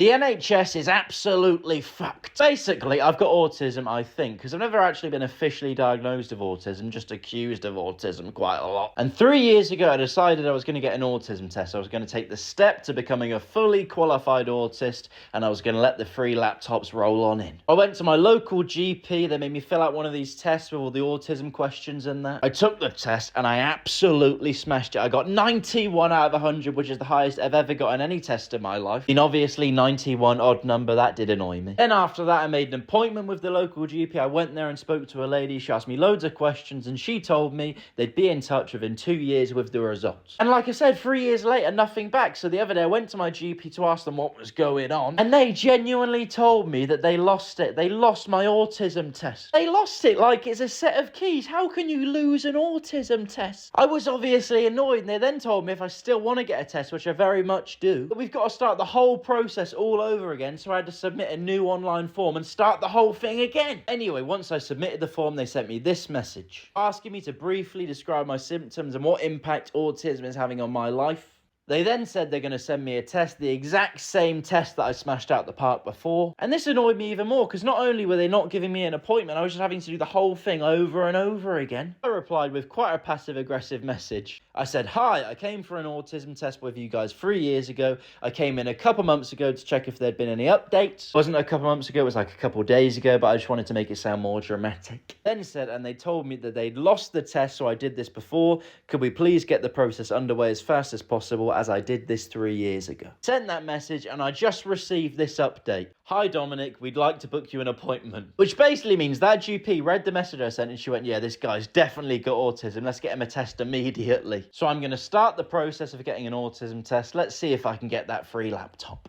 The NHS is absolutely fucked. Basically, I've got autism, I think, because I've never actually been officially diagnosed of autism, just accused of autism quite a lot. And 3 years ago, I decided I was going to get an autism test. I was going to take the step to becoming a fully qualified autist, and I was going to let the free laptops roll on in. I went to my local GP. They made me fill out one of these tests with all the autism questions in there. I took the test, and I absolutely smashed it. I got 91 out of 100, which is the highest I've ever got on any test in my life. And obviously, 91 odd number, that did annoy me. Then after that, I made an appointment with the local GP. I went there and spoke to a lady. She asked me loads of questions, and she told me they'd be in touch within 2 years with the results. And like I said, 3 years later, nothing back. So the other day, I went to my GP to ask them what was going on, and they genuinely told me that they lost it. They lost my autism test. They lost it like it's a set of keys. How can you lose an autism test? I was obviously annoyed, and they then told me if I still want to get a test, which I very much do, but we've got to start the whole process all over again. So I had to submit a new online form and start the whole thing again. Anyway, once I submitted the form, they sent me this message asking me to briefly describe my symptoms and what impact autism is having on my life. They then said they're going to send me a test, the exact same test that I smashed out the park before. And this annoyed me even more, because not only were they not giving me an appointment, I was just having to do the whole thing over and over again. I replied with quite a passive-aggressive message. I said, "Hi, I came for an autism test with you guys 3 years ago. I came in a couple months ago to check if there'd been any updates." It wasn't a couple months ago, it was like a couple days ago, but I just wanted to make it sound more dramatic. Then said, and they told me that they'd lost the test, so I did this before. Could we please get the process underway as fast as possible, as I did this 3 years ago. Sent that message, and I just received this update. "Hi Dominic, we'd like to book you an appointment." Which basically means that GP read the message I sent and she went, "Yeah, this guy's definitely got autism. Let's get him a test immediately." So I'm going to start the process of getting an autism test. Let's see if I can get that free laptop.